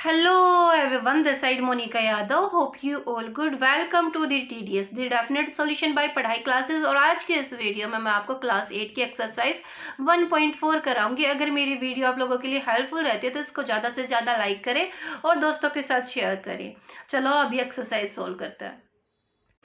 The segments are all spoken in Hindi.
Hello everyone, this side Monica Yadav. Hope you all good. Welcome to the TDS, the Definite Solution by पढ़ाई क्लासेस। और आज के इस वीडियो में मैं आपको क्लास 8 की एक्सरसाइज 1.4 कराऊंगी। अगर मेरी वीडियो आप लोगों के लिए हेल्पफुल रहती है तो इसको ज़्यादा से ज़्यादा लाइक करें और दोस्तों के साथ शेयर करें। चलो अभी एक्सरसाइज सोल्व करते हैं।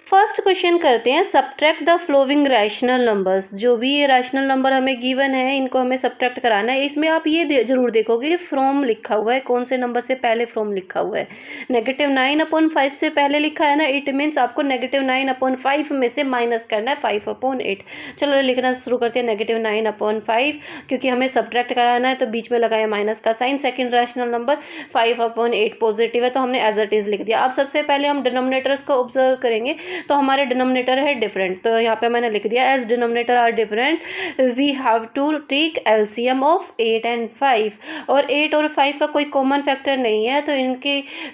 फर्स्ट क्वेश्चन करते हैं, subtract the flowing rational numbers. जो भी ये रैशनल नंबर हमें गिवन है इनको हमें सब्ट्रैक्ट कराना है। इसमें आप ये जरूर देखोगे फ्रॉम लिखा हुआ है, कौन से नंबर से पहले फ्रॉम लिखा हुआ है। -9/5 से पहले लिखा है ना, इट मीन्स आपको -9/5 में से माइनस करना है 5/8। चलो लिखना शुरू करते हैं। -9/5 क्योंकि हमें सब्ट्रैक्ट कराना है तो बीच में लगाया माइनस का sign. Second rational number 5/8 positive है तो हमने एज इट इज लिख दिया। अब सबसे पहले हम डिनोमिनेटर्स को ऑब्जर्व करेंगे तो हमारे डिनोमिनेटर है डिफरेंट, तो यहाँ पे मैंने लिख दिया as denominator are different we have to take LCM of 8 and 5। और 8 और 5 का कोई कॉमन फैक्टर नहीं है तो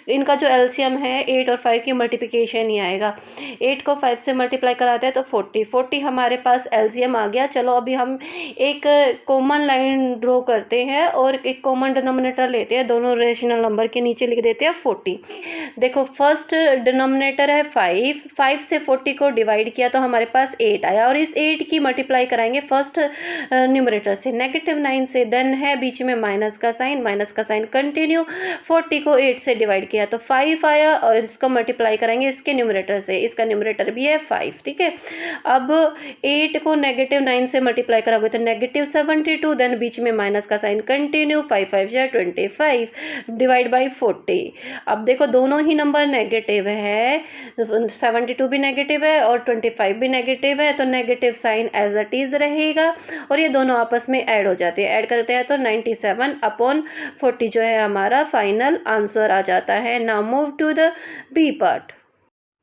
इनका जो एलसीएम है 8 और 5 की मल्टीप्लिकेशन ही आएगा। 8 को 5 से मल्टीप्लाई कराते हैं तो 40 हमारे पास एलसीएम आ गया। चलो अभी हम एक कॉमन लाइन ड्रॉ करते हैं और एक कॉमन डिनोमिनेटर लेते हैं, दोनों रेशनल नंबर के नीचे लिख देते हैं 40। देखो फर्स्ट डिनोमिनेटर है 5 से 40 को डिवाइड किया तो हमारे पास 8 आया और इस 8 की मल्टीप्लाई कराएंगे फर्स्ट न्यूमरेटर से -9 से, देन है बीच में माइनस का साइन कंटिन्यू। 40 को 8 से डिवाइड किया तो 5 आया और इसको मल्टीप्लाई कराएंगे इसके न्यूमरेटर से, इसका न्यूमरेटर भी है 5। ठीक है, अब 8 को -9 से मल्टीप्लाई कराओगे तो -72, देन बीच में माइनस का साइन कंटिन्यू, 5 5 या 25 डिवाइड बाई 40। अब देखो दोनों ही नंबर नेगेटिव है, 72 भी नेगेटिव है और 25 भी नेगेटिव है तो negative sign as it is रहेगा और ये दोनों आपस में ऐड हो जाते हैं। ऐड करते हैं तो 97/40 जो है हमारा फाइनल आंसर आ जाता है। Now move to the B part.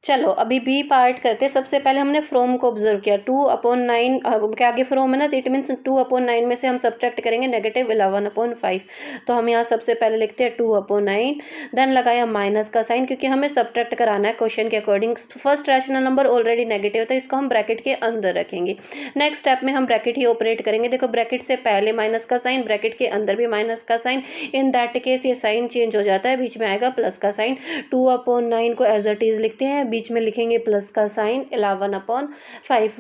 चलो अभी बी पार्ट करते हैं। सबसे पहले हमने फ्रॉम को ऑब्जर्व किया 2/9 के आगे फ्रॉम है ना, तो इट मीन्स 2/9 में से हम सब्ट्रैक्ट करेंगे -11/5। तो हम यहाँ सबसे पहले लिखते हैं 2/9, देन लगाया माइनस का साइन क्योंकि हमें सब्ट्रैक्ट कराना है क्वेश्चन के according. First rational number already negative तो इसको हम ब्रैकेट के अंदर रखेंगे। नेक्स्ट स्टेप में हम ब्रैकेट ही ऑपरेट करेंगे। देखो ब्रैकेट से पहले माइनस का साइन, ब्रैकेट के अंदर भी माइनस का साइन, इन दैट केस ये साइन चेंज हो जाता है, बीच में आएगा प्लस का साइन। 2/9 को एज इट इज लिखते हैं, बीच में लिखेंगे प्लस का साइन 11/5।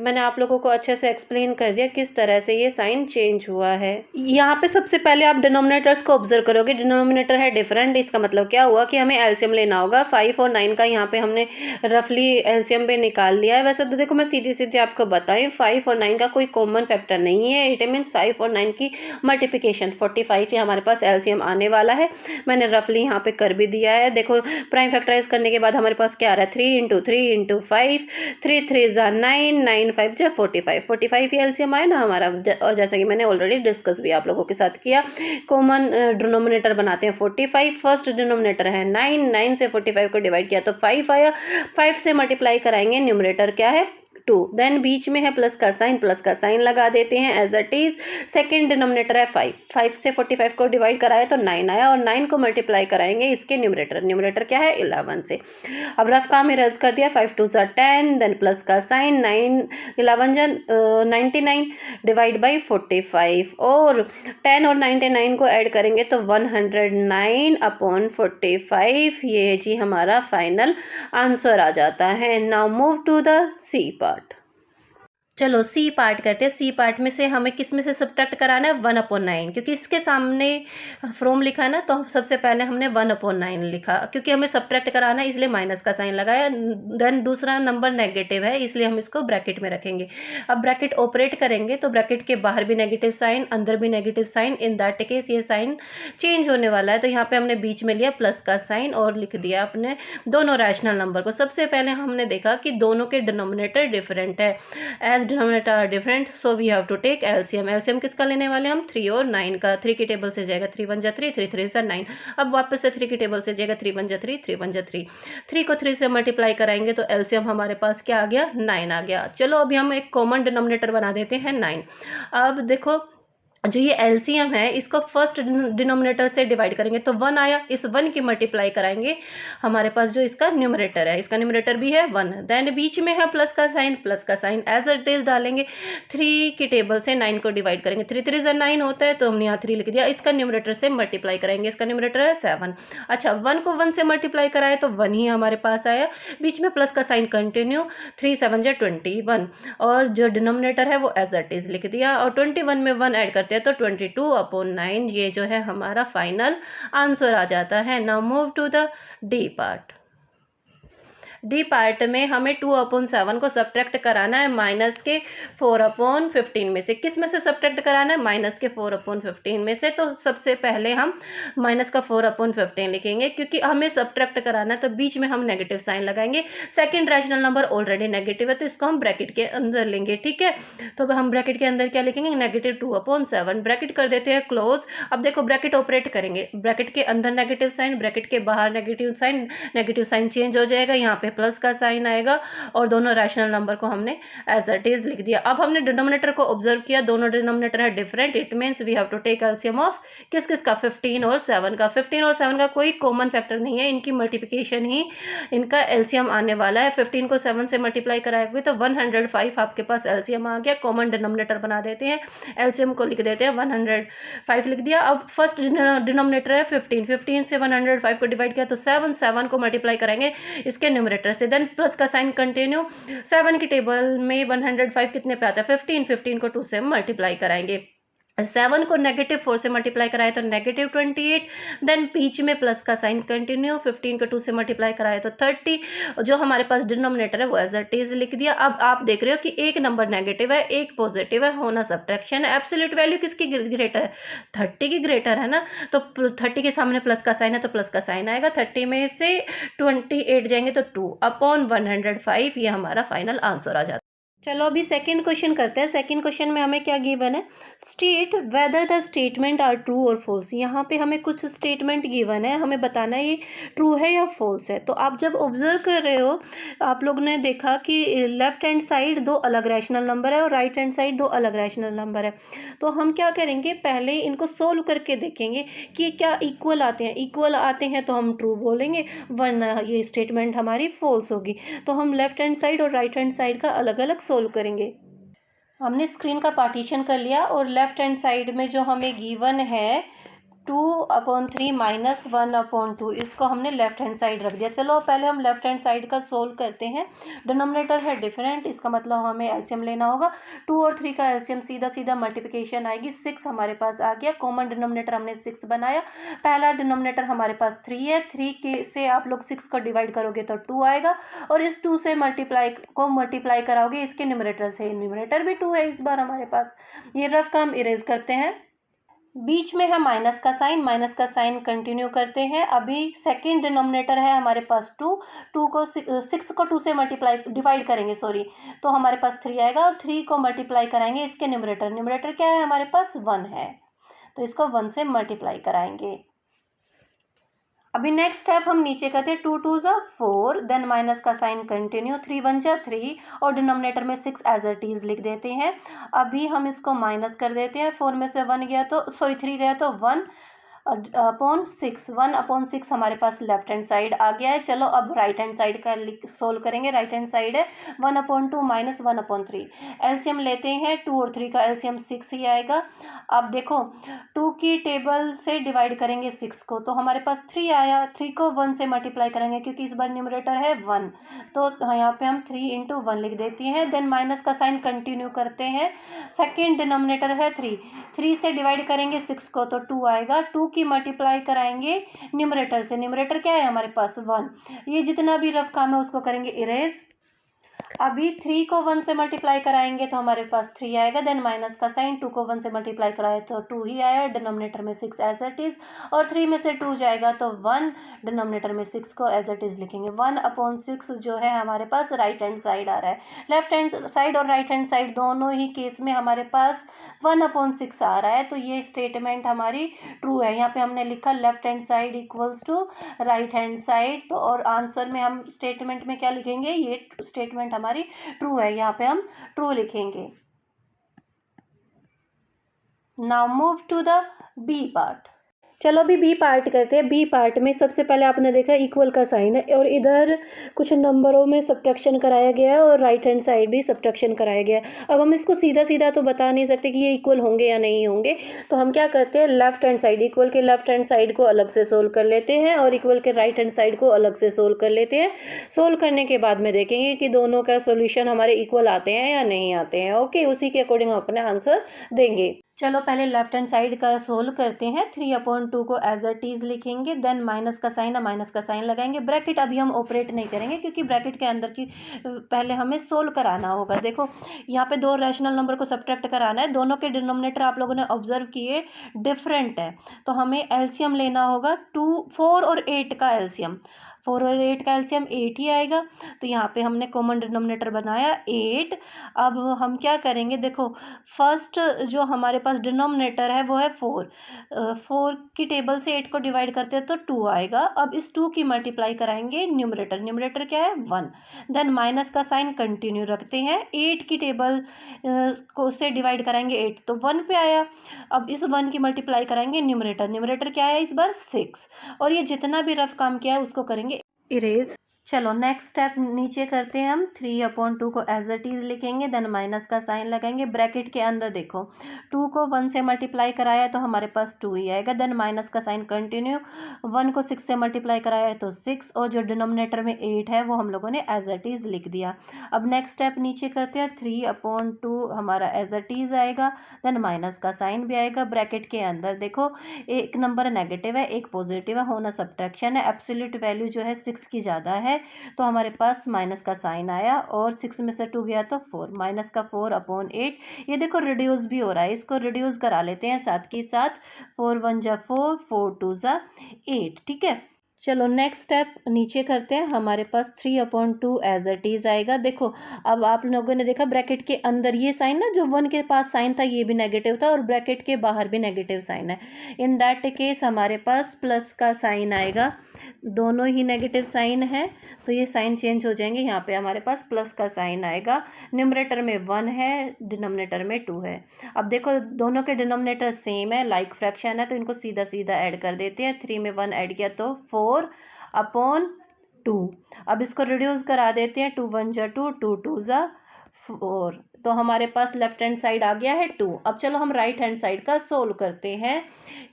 मैंने आप लोगों को अच्छे से एक्सप्लेन कर दिया किस तरह से ये साइन चेंज हुआ है। यहाँ पे सबसे पहले आप डिनोमिनेटर्स को ऑब्जर्व करोगे, डिनोमिनेटर है डिफरेंट, इसका मतलब क्या हुआ कि हमें एलसीएम लेना होगा। 5 और 9 का यहाँ पे हमने रफली एलसीएम पे निकाल लिया है। वैसे तो देखो मैं सीधी सीधी आपको बताएं 5 और 9 का कोई कॉमन फैक्टर नहीं है, इट मीन्स 5 और 9 की मल्टीप्लिकेशन 45 ही हमारे पास एलसीएम आने वाला है। मैंने रफली यहाँ पे कर भी दिया है। देखो प्राइम फैक्टराइज करने के बाद हमारे पास क्या आ रहा है 3 × 3 × 5, 3 3 9, 9 5 जा 45 ही एलसीएम आया ना हमारा। और जैसा कि मैंने ऑलरेडी डिस्कस भी आप लोगों के साथ किया, कॉमन डिनोमिनेटर बनाते हैं 45, फर्स्ट डिनोमिनेटर है 9 से 45 को डिवाइड किया तो 5 आया, 5 से मल्टीप्लाई कराएंगे, न्यूमरेटर क्या है 2, देन बीच में है प्लस का साइन लगा देते हैं as it is. Second denominator है 5 से 45 को डिवाइड कराया तो 9 आया और 9 को मल्टीप्लाई कराएंगे इसके न्यूमरेटर क्या है 11 से। अब रफ काम रज कर दिया, 5 2 10, देन प्लस का साइन 11 99 डिवाइड बाई 45 और 10 और 99 को ऐड करेंगे तो 109/45, ये जी हमारा फाइनल आंसर आ जाता है। Now move to the C part. चलो सी पार्ट करते हैं। सी पार्ट में से हमें किस में से सब्ट्रैक्ट कराना है 1/9, क्योंकि इसके सामने फ्रॉम लिखा है ना तो सबसे पहले हमने 1/9 लिखा, क्योंकि हमें सब्ट्रैक्ट कराना है इसलिए माइनस का साइन लगाया। देन दूसरा नंबर नेगेटिव है इसलिए हम इसको ब्रैकेट में रखेंगे। अब ब्रैकेट ऑपरेट करेंगे तो ब्रैकेट के बाहर भी नेगेटिव साइन, अंदर भी negative sign, in that case ये साइन चेंज होने वाला है तो यहाँ पे हमने बीच में लिया प्लस का साइन और लिख दिया अपने दोनों रैशनल नंबर को। सबसे पहले हमने देखा कि दोनों के डिनोमिनेटर डिफरेंट है, as denominator are different so we have to take LCM. LCM किसका लेने वाले हम 3 और 9 का। 3 की टेबल से जाएगा 3 1 जा 3, 3 3 जा 9। अब वापस से 3 की टेबल से जाएगा 3 1 जा 3, 3 1 जा 3। 3 को 3 से मल्टीप्लाई कराएंगे तो एलसीएम हमारे पास क्या आ गया 9 आ गया। चलो अभी हम एक कॉमन डिनोमिनेटर बना देते हैं 9। अब देखो जो ये एलसीएम है इसको फर्स्ट डिनोमिनेटर से डिवाइड करेंगे तो 1 आया, इस 1 की मल्टीप्लाई कराएंगे हमारे पास जो इसका न्यूमरेटर है, इसका न्यूमरेटर भी है 1। देन बीच में है प्लस का साइन एज इट इज डालेंगे। 3 की टेबल से 9 को डिवाइड करेंगे, 3 3 जा 9 होता है तो हमने यहाँ 3 लिख दिया। इसका न्यूमरेटर से मल्टीप्लाई कराएंगे, इसका न्यूमरेटर है 7। अच्छा 1 को 1 से मल्टीप्लाई कराए तो 1 ही हमारे पास आया, बीच में प्लस का साइन कंटिन्यू, 3 7 जा 21 और जो डिनोमिनेटर है वो एज इट इज लिख दिया और 21 में 1 ऐड करते हैं तो 22/9 ये जो है हमारा फाइनल आंसर आ जाता है। Now move to the D part. D part में हमें 2/7 को सब्ट्रैक्ट कराना है माइनस के 4/15 में से। किस में से सब्ट्रैक्ट कराना है? माइनस के 4/15 में से। तो सबसे पहले हम माइनस का 4/15 लिखेंगे, क्योंकि हमें सब्ट्रैक्ट कराना है तो बीच में हम नेगेटिव साइन लगाएंगे। Second rational number already negative है तो इसको हम ब्रैकेट के अंदर लेंगे, ठीक है। तो हम ब्रैकेट के अंदर क्या लिखेंगे? नेगेटिव 2/7। ब्रैकेट कर देते हैं क्लोज। अब देखो ब्रैकेट ऑपरेट करेंगे, ब्रैकेट के अंदर नेगेटिव साइन, ब्रैकेट के बाहर नेगेटिव साइन चेंज हो जाएगा, यहाँ पे प्लस का साइन आएगा और दोनों रैशनल नंबर को हमने एज इट इज लिख दिया। अब हमने डिनोमिनेटर को ऑब्जर्व किया, दोनों डिनोमिनेटर है different, it means we have to take LCM of किस किस का? 15 और 7 का। 15 और 7 का कोई कॉमन फैक्टर नहीं है, इनकी मल्टीप्लिकेशन ही इनका एलसीएम आने वाला है। 15 को 7 से मल्टीप्लाई कराएंगे तो 105 आपके पास एलसीएम आ गया। कॉमन डिनोमिनेटर बना देते हैं, एलसीएम को लिख देते हैं 105 लिख दिया। अब फर्स्ट डिनोमिनेटर है 15 से 105 को डिवाइड किया तो 7 को मल्टीप्लाई करेंगे इसके न्यूमरेटर से। देन प्लस का साइन कंटिन्यू, 7 की टेबल में 105 कितने पे आता है? 15 को 2 से मल्टीप्लाई कराएंगे। 7 को -4 से मल्टीप्लाई कराए तो -28। देन बीच में प्लस का साइन कंटिन्यू, 15 को 2 से मल्टीप्लाई कराए तो 30। जो हमारे पास डिनोमिनेटर है वो एज इट इज लिख दिया। अब आप देख रहे हो कि एक नंबर नेगेटिव है, एक पॉजिटिव है, होना सब्ट्रैक्शन है। एब्सोल्यूट वैल्यू किसकी ग्रेटर है? 30 की ग्रेटर है ना, तो 30 के सामने प्लस का साइन है तो प्लस का साइन आएगा। 30 में से 28 जाएंगे तो 2/105 ये हमारा फाइनल आंसर आ जाता है। चलो अभी सेकंड क्वेश्चन करते हैं। सेकंड क्वेश्चन में हमें क्या गिवन है? State whether the statement are true और फॉल्स। यहाँ पे हमें कुछ स्टेटमेंट गिवन है, हमें बताना है ये ट्रू है या फॉल्स है। तो आप जब ऑब्जर्व कर रहे हो, आप लोग ने देखा कि लेफ्ट हैंड साइड 2 अलग रैशनल नंबर है और राइट हैंड साइड 2 अलग रैशनल नंबर है। तो हम क्या करेंगे, पहले इनको सोल्व करके देखेंगे कि क्या इक्वल आते हैं। इक्वल आते हैं तो हम ट्रू बोलेंगे, वरना ये स्टेटमेंट हमारी फॉल्स होगी। तो हम लेफ्ट हैंड साइड और राइट हैंड साइड का अलग अलग सोल्व करेंगे। हमने स्क्रीन का पार्टीशन कर लिया और लेफ्ट हैंड साइड में जो हमें गिवन है 2/3 - 1/2, इसको हमने लेफ्ट हैंड साइड रख दिया। चलो पहले हम लेफ्ट हैंड साइड का सोल्व करते हैं। डिनोमिनेटर है डिफरेंट, इसका मतलब हमें एलसीएम लेना होगा। 2 और 3 का एलसीएम सीधा सीधा मल्टीप्लिकेशन आएगी, 6 हमारे पास आ गया। कॉमन डिनोमिनेटर हमने 6 बनाया। पहला डिनोमिनेटर हमारे पास 3 है, 3 के से आप लोग 6 को डिवाइड करोगे तो 2 आएगा और इस 2 से मल्टीप्लाई कराओगे इसके न्यूमरेटर से। न्यूमरेटर भी 2 है इस बार हमारे पास। ये रफ का हम इरेज करते हैं। बीच में है माइनस का साइन कंटिन्यू करते हैं। अभी सेकंड डिनोमिनेटर है हमारे पास 2 को 6 को 2 से मल्टीप्लाई डिवाइड करेंगे तो हमारे पास 3 आएगा और 3 को मल्टीप्लाई कराएंगे इसके न्यूमरेटर क्या है हमारे पास? 1 है, तो इसको 1 से मल्टीप्लाई कराएंगे। अभी नेक्स्ट स्टेप हम नीचे करते हैं। 2 2 जा 4, देन माइनस का साइन कंटिन्यू, 3 1 जा 3 और डिनोमिनेटर में 6 एज इट इज लिख देते हैं। अभी हम इसको माइनस कर देते हैं। 4 में से 3 गया तो 1/6 हमारे पास लेफ्ट हैंड साइड आ गया है। चलो अब राइट हैंड साइड का सोल्व करेंगे। राइट हैंड साइड है 1/2 - 1/3। एलसीएम लेते हैं, 2 और 3 का एलसीएम 6 ही आएगा। अब देखो 2 की टेबल से डिवाइड करेंगे 6 को तो हमारे पास 3 आया। 3 को 1 से मल्टीप्लाई करेंगे क्योंकि इस बार न्यूमरेटर है 1, तो यहाँ पे हम 3 × 1 लिख देती हैं। देन माइनस का साइन कंटिन्यू करते हैं। सेकेंड डिनोमिनेटर है 3 से डिवाइड करेंगे 6 को तो 2 आएगा। 2 की मल्टीप्लाई कराएंगे न्यूमरेटर से। न्यूमरेटर क्या है हमारे पास? 1। ये जितना भी रफ काम है उसको करेंगे इरेज। अभी 3 को 1 से मल्टीप्लाई कराएंगे तो हमारे पास 3 आएगा। देन माइनस का साइन, 2 को 1 से मल्टीप्लाई कराए तो 2 ही आया। डिनोमिनेटर में 6 एज इट इज और 3 में से 2 जाएगा तो 1। डिनोमिनेटर में 6 को एज इट इज लिखेंगे। 1/6 जो है हमारे पास राइट हैंड साइड आ रहा है। लेफ्ट हैंड साइड और राइट हैंड साइड दोनों ही केस में हमारे पास 1/6 आ रहा है, तो ये स्टेटमेंट हमारी ट्रू है। यहाँ पे हमने लिखा left hand side equals to right hand side, तो और आंसर में हम स्टेटमेंट में क्या लिखेंगे? ये स्टेटमेंट हमारी ट्रू है, यहाँ पे हम ट्रू लिखेंगे। Now move to the B part. चलो अभी बी पार्ट करते हैं। बी पार्ट में सबसे पहले आपने देखा इक्वल का साइन है और इधर कुछ नंबरों में सब्ट्रैक्शन कराया गया है और राइट हैंड साइड भी सब्ट्रैक्शन कराया गया है। अब हम इसको सीधा सीधा तो बता नहीं सकते कि ये इक्वल होंगे या नहीं होंगे, तो हम क्या करते हैं, लेफ्ट हैंड साइड, इक्वल के लेफ्ट हैंड साइड को अलग से सोल्व कर लेते हैं और इक्वल के राइट हैंड साइड को अलग से सोल्व कर लेते हैं। सोल्व करने के बाद में देखेंगे कि दोनों का सोल्यूशन हमारे इक्वल आते हैं या नहीं आते हैं। ओके, उसी के अकॉर्डिंग हम अपना आंसर देंगे। चलो पहले लेफ्ट हैंड साइड का सोल्व करते हैं। 3/2 को एज अ टीज लिखेंगे, देन माइनस का साइन है, माइनस का साइन लगाएंगे। ब्रैकेट अभी हम ऑपरेट नहीं करेंगे क्योंकि ब्रैकेट के अंदर की पहले हमें सोल्व कराना होगा। देखो यहाँ पे दो रैशनल नंबर को सब्ट्रैक्ट कराना है, दोनों के डिनोमिनेटर आप लोगों ने ऑब्जर्व किए डिफरेंट है, तो हमें एलसीएम लेना होगा 4 और 8 का एलसीएम। 4 और 8 का एलसीएम 8 ही आएगा, तो यहाँ पे हमने कॉमन डिनोमिनेटर बनाया 8। अब हम क्या करेंगे, देखो फर्स्ट जो हमारे पास डिनोमिनेटर है वो है 4। 4 की टेबल से 8 को डिवाइड करते हैं तो 2 आएगा। अब इस 2 की मल्टीप्लाई कराएंगे न्यूमरेटर, न्यूमरेटर क्या है 1। देन माइनस का साइन कंटिन्यू रखते हैं, 8 की टेबल को से डिवाइड कराएंगे 8 तो 1 पे आया। अब इस 1 की मल्टीप्लाई कराएंगे न्यूमरेटर, न्यूमरेटर क्या है इस बार 6। और ये जितना भी रफ काम किया है उसको करेंगे इरेज। चलो नेक्स्ट स्टेप नीचे करते हैं हम। 3/2 को एज इट इज लिखेंगे, देन माइनस का साइन लगाएंगे। ब्रैकेट के अंदर देखो 2 को 1 से मल्टीप्लाई कराया तो हमारे पास 2 ही आएगा, देन माइनस का साइन कंटिन्यू। 1 को 6 से मल्टीप्लाई कराया है तो 6, और जो डिनोमिनेटर में 8 है वो हम लोगों ने एज इट इज लिख दिया। अब नेक्स्ट स्टेप नीचे करते हैं। 3/2 हमारा एज इट इज आएगा, देन माइनस का साइन भी आएगा। ब्रैकेट के अंदर देखो एक नंबर नेगेटिव है, एक पॉजिटिव है, होना सब्ट्रैक्शन है। एब्सोल्यूट वैल्यू जो है 6 की ज़्यादा है, तो हमारे पास माइनस का साइन आया और 6 में से 2 गया तो 4, माइनस का 4/8। ये देखो रिड्यूस भी हो रहा है, इसको रिड्यूस करा लेते हैं साथ के साथ। 4 1 जा 4, 4 2 जा 8। ठीक है, चलो नेक्स्ट स्टेप नीचे करते हैं। हमारे पास 3/2 एज इट इज आएगा। देखो अब आप लोगों ने देखा ब्रैकेट के अंदर ये साइन ना, जो 1 के पास साइन था ये भी नेगेटिव था और ब्रैकेट के बाहर भी नेगेटिव साइन है। इन दैट केस हमारे पास प्लस का साइन आएगा, दोनों ही नेगेटिव साइन है तो ये साइन चेंज हो जाएंगे। यहाँ पे हमारे पास प्लस का साइन आएगा। न्यूमरेटर में 1 है, डिनोमिनेटर में 2 है। अब देखो दोनों के डिनोमिनेटर सेम है, लाइक फ्रैक्शन है, तो इनको सीधा सीधा ऐड कर देते हैं। 3 में 1 ऐड किया तो 4/2। अब इसको रिड्यूस करा देते हैं। 2 1 जा 2, 2 2 जा 4, तो हमारे पास लेफ्ट हैंड साइड आ गया है 2। अब चलो हम राइट हैंड साइड का सोल्व करते हैं।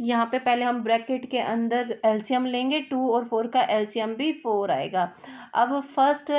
यहाँ पे पहले हम ब्रैकेट के अंदर एलसीएम लेंगे, 2 और 4 का एलसीएम भी 4 आएगा। अब फर्स्ट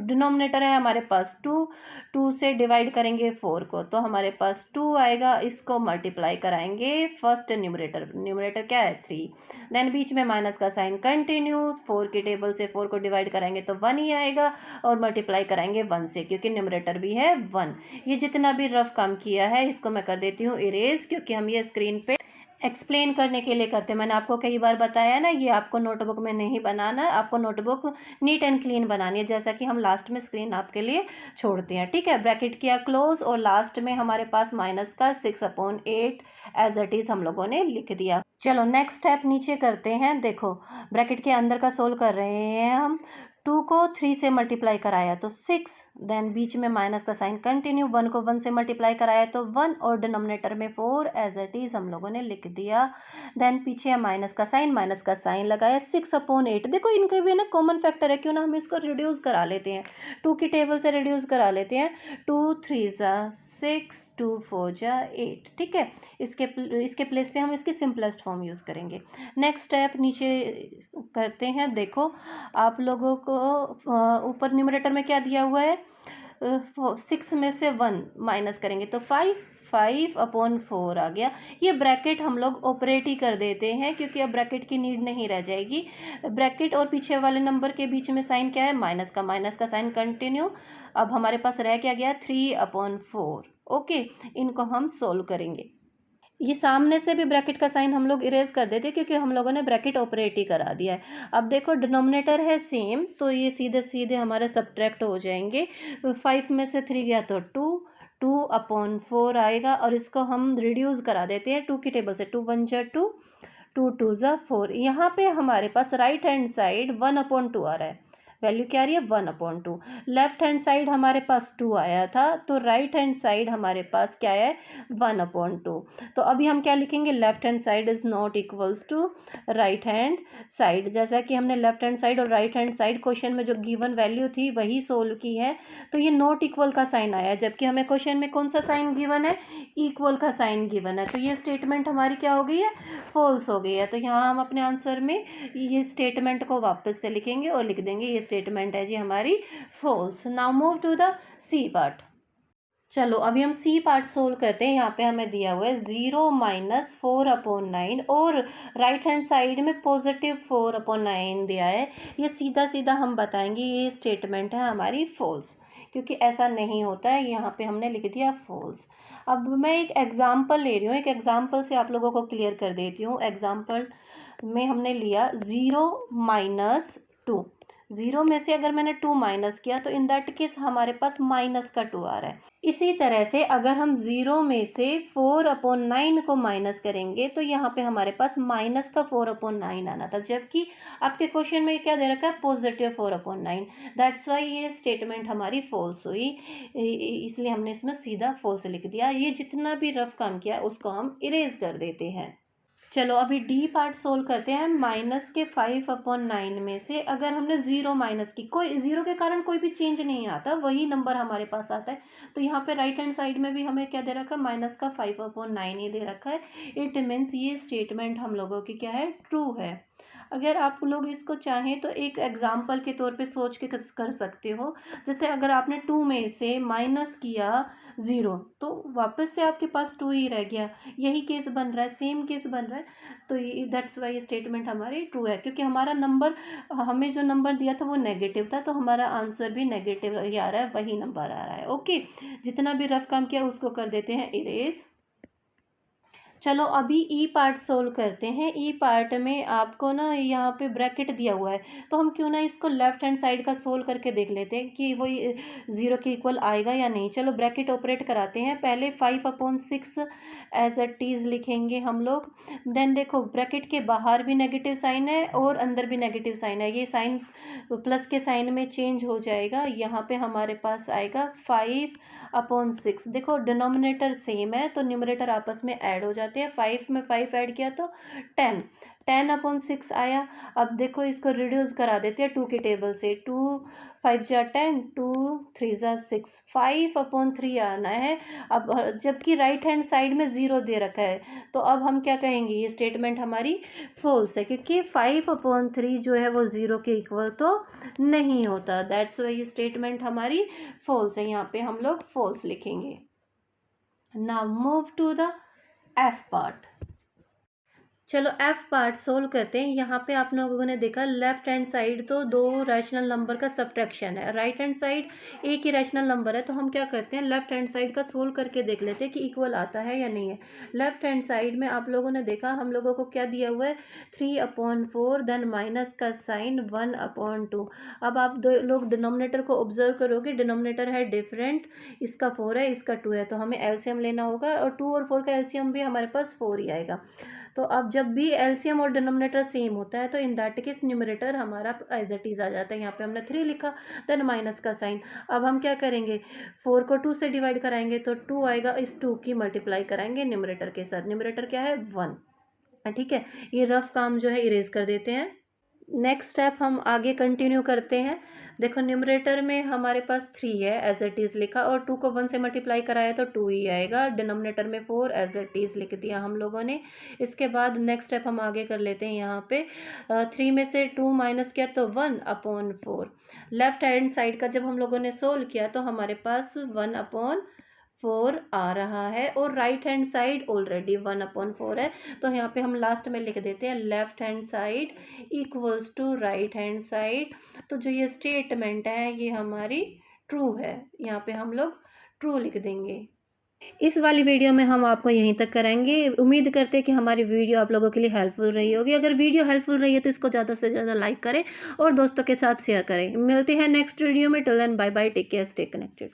डिनोमिनेटर है हमारे पास 2, 2 से डिवाइड करेंगे 4 को तो हमारे पास 2 आएगा। इसको मल्टीप्लाई कराएंगे फर्स्ट न्यूमरेटर, न्यूमरेटर क्या है 3, देन बीच में माइनस का साइन कंटिन्यू। 4 की टेबल से 4 को डिवाइड कराएंगे तो 1 ही आएगा और मल्टीप्लाई कराएंगे 1 से क्योंकि न्यूमरेटर भी है 1। ये जितना भी रफ काम किया है इसको मैं कर देती हूँ इरेज, क्योंकि हम ये स्क्रीन पे एक्सप्लेन करने के लिए करते हैं। मैंने आपको कई बार बताया ना, ये आपको नोटबुक में नहीं बनाना है, आपको नोटबुक नीट एंड क्लीन बनानी है, जैसा कि हम लास्ट में स्क्रीन आपके लिए छोड़ते हैं। ठीक है, ब्रैकेट किया क्लोज और लास्ट में हमारे पास माइनस का 6/8 एज इट इज हम लोगों ने लिख दिया। चलो नेक्स्ट स्टेप नीचे करते हैं। देखो ब्रैकेट के अंदर का सोल्व कर रहे हैं हम। 2 को 3 से मल्टीप्लाई कराया तो 6, देन बीच में माइनस का साइन कंटिन्यू। 1 को 1 से मल्टीप्लाई कराया तो 1 और डिनोमिनेटर में 4 एज इट इज हम लोगों ने लिख दिया। देन पीछे माइनस का साइन लगाया 6/8। देखो इनके भी ना कॉमन फैक्टर है, क्यों ना हम इसको रिड्यूस करा लेते हैं, 2 की टेबल से रिड्यूस करा लेते हैं। 2 3 जा 6, 2 4 जा 8। ठीक है, इसके प्लेस पे हम इसकी सिंपलेस्ट फॉर्म यूज़ करेंगे। नेक्स्ट स्टेप नीचे करते हैं। देखो आप लोगों को ऊपर न्यूमरेटर में क्या दिया हुआ है, 6 में से 1 माइनस करेंगे तो 5/4 आ गया। ये ब्रैकेट हम लोग ऑपरेट ही कर देते हैं क्योंकि अब ब्रैकेट की नीड नहीं रह जाएगी। ब्रैकेट और पीछे वाले नंबर के बीच में साइन क्या है, माइनस का साइन कंटिन्यू। अब हमारे पास रह क्या गया 3/4। ओके, इनको हम सोल्व करेंगे। ये सामने से भी ब्रैकेट का साइन हम लोग इरेज कर देते क्योंकि हम लोगों ने ब्रैकेट ऑपरेट ही करा दिया है। अब देखो डिनोमिनेटर है सेम, तो ये सीधे सीधे हमारे सब्ट्रैक्ट हो जाएंगे। 5 में से 3 गया तो 2/4 आएगा और इसको हम रिड्यूस करा देते हैं 2 की टेबल से। 2 1 जा 2, 2 2 जा 4। यहाँ पे हमारे पास राइट हैंड साइड 1/2 आ रहा है, वैल्यू क्या आ रही है 1/2। लेफ्ट हैंड साइड हमारे पास 2 आया था, तो राइट हैंड साइड हमारे पास क्या है 1/2। तो अभी हम क्या लिखेंगे, left hand side is not equals to right hand side. जैसा कि हमने लेफ्ट हैंड साइड और राइट हैंड साइड क्वेश्चन में जो गिवन वैल्यू थी वही सोल्व की है, तो ये नॉट इक्वल का साइन आया, जबकि हमें क्वेश्चन में कौन सा साइन गिवन है, इक्वल का साइन गिवन है। तो ये स्टेटमेंट हमारी क्या हो गई है, फॉल्स हो गई है। तो यहाँ हम अपने आंसर में ये स्टेटमेंट को वापस से लिखेंगे और लिख देंगे ये स्टेटमेंट है जी हमारी false. Now move to the C part. चलो अभी हम सी पार्ट सोल्व करते हैं। यहाँ पे हमें दिया हुआ है 0 - 4/9 और राइट हैंड साइड में +4/9 दिया है। ये सीधा सीधा हम बताएंगे ये स्टेटमेंट है हमारी फॉल्स, क्योंकि ऐसा नहीं होता है। यहाँ पे हमने लिख दिया फॉल्स। अब मैं एक एग्जाम्पल ले रही हूँ, एक एग्जाम्पल से आप लोगों को क्लियर कर देती हूँ। एग्जाम्पल में हमने लिया 0 - 2। 0 में से अगर मैंने 2 माइनस किया तो इन दैट केस हमारे पास -2 आ रहा है। इसी तरह से अगर हम 0 में से 4/9 को माइनस करेंगे तो यहाँ पे हमारे पास -4/9 आना था, जबकि आपके क्वेश्चन में क्या दे रखा है +4/9। दैट्स वाई ये स्टेटमेंट हमारी फॉल्स हुई, इसलिए हमने इसमें सीधा फॉल्स लिख दिया। ये जितना भी रफ काम किया उसको हम इरेज कर देते हैं। चलो अभी डी पार्ट सोल्व करते हैं। -5/9 में से अगर हमने 0 माइनस की, कोई 0 के कारण कोई भी चेंज नहीं आता, वही नंबर हमारे पास आता है। तो यहाँ पे राइट हैंड साइड में भी हमें क्या दे रखा है, -5/9 ही दे रखा है। इट मीन्स ये स्टेटमेंट हम लोगों की क्या है, ट्रू है। अगर आप लोग इसको चाहें तो एक एग्जाम्पल के तौर पे सोच के कर सकते हो। जैसे अगर आपने 2 में से माइनस किया 0 तो वापस से आपके पास 2 ही रह गया। यही केस बन रहा है, सेम केस बन रहा है। तो दैट्स वाई स्टेटमेंट हमारी ट्रू है, क्योंकि हमारा नंबर, हमें जो नंबर दिया था वो नेगेटिव था, तो हमारा आंसर भी नेगेटिव ही आ रहा है, वही नंबर आ रहा है। ओके, जितना भी रफ काम किया उसको कर देते हैं इरेज। चलो अभी ई पार्ट सोल्व करते हैं। ई पार्ट में आपको ना यहाँ पे ब्रैकेट दिया हुआ है, तो हम क्यों ना इसको लेफ्ट हैंड साइड का सोल्व करके देख लेते हैं कि वो 0 के इक्वल आएगा या नहीं। चलो ब्रैकेट ऑपरेट कराते हैं। पहले 5/6 एज इट इज लिखेंगे हम लोग। देन देखो ब्रैकेट के बाहर भी नेगेटिव साइन है और अंदर भी नेगेटिव साइन है, ये साइन प्लस के साइन में चेंज हो जाएगा। यहाँ पे हमारे पास आएगा 5/6। देखो डिनोमिनेटर सेम है तो न्यूमरेटर आपस में ऐड हो जाते हैं। 5 में 5 ऐड किया तो 10/6 आया। अब देखो इसको रिड्यूस करा देते हैं 2 के टेबल से। 2 5 जा 10, 2 3 जा 6, 5/3 आना है। अब जबकि राइट हैंड साइड में 0 दे रखा है, तो अब हम क्या कहेंगे, ये स्टेटमेंट हमारी फॉल्स है, क्योंकि 5/3 जो है वो 0 के इक्वल तो नहीं होता। दैट्स वाई ये स्टेटमेंट हमारी फॉल्स है। यहाँ पे हम लोग फॉल्स लिखेंगे। Now move to the F part. चलो एफ पार्ट सोल्व करते हैं। यहाँ पे आप लोगों ने देखा लेफ्ट हैंड साइड तो 2 रैशनल नंबर का सब्ट्रैक्शन है, राइट हैंड साइड एक ही रैशनल नंबर है। तो हम क्या करते हैं, लेफ्ट हैंड साइड का सोल्व करके देख लेते हैं कि इक्वल आता है या नहीं है। लेफ्ट हैंड साइड में आप लोगों ने देखा हम लोगों को क्या दिया हुआ है 3/4, देन माइनस का साइन 1/2। अब आप दो लोग डिनोमिनेटर को ऑब्जर्व करोगे, डिनोमिनेटर है डिफरेंट, इसका 4 है इसका 2 है, तो हमें एलसीएम लेना होगा और 2 और 4 का एलसीएम भी हमारे पास 4 ही आएगा। तो अब जब भी एलसीएम और डिनोमिनेटर सेम होता है तो इन दैट केस न्यूमरेटर हमारा एज इट इज आ जाता है। यहाँ पे हमने 3 लिखा, देन माइनस का साइन। अब हम क्या करेंगे, 4 को 2 से डिवाइड कराएंगे तो 2 आएगा, इस 2 की मल्टीप्लाई कराएंगे न्यूमरेटर के साथ। न्यूमरेटर क्या है 1, ठीक है। ये रफ काम जो है इरेज कर देते हैं। नेक्स्ट स्टेप हम आगे कंटिन्यू करते हैं। देखो न्यूमरेटर में हमारे पास 3 है एज इट इज़ लिखा, और 2 को 1 से मल्टीप्लाई कराया तो 2 ही आएगा। डिनोमिनेटर में 4 एज इट इज़ लिख दिया हम लोगों ने। इसके बाद नेक्स्ट स्टेप हम आगे कर लेते हैं। यहाँ पे 3 में से 2 माइनस किया तो 1/4। लेफ्ट हैंड साइड का जब हम लोगों ने सोल्व किया तो हमारे पास 1/4 आ रहा है, और राइट हैंड साइड ऑलरेडी 1/4 है। तो यहाँ पे हम लास्ट में लिख देते हैं left hand side equals to right hand side. तो जो ये स्टेटमेंट है ये हमारी ट्रू है, यहाँ पे हम लोग ट्रू लिख देंगे। इस वाली वीडियो में हम आपको यहीं तक कराएंगे। उम्मीद करते हैं कि हमारी वीडियो आप लोगों के लिए हेल्पफुल रही होगी। अगर वीडियो हेल्पफुल रही है तो इसको ज़्यादा से ज़्यादा लाइक करें और दोस्तों के साथ शेयर करें। मिलते हैं नेक्स्ट वीडियो में। Till then bye bye, take care, stay connected.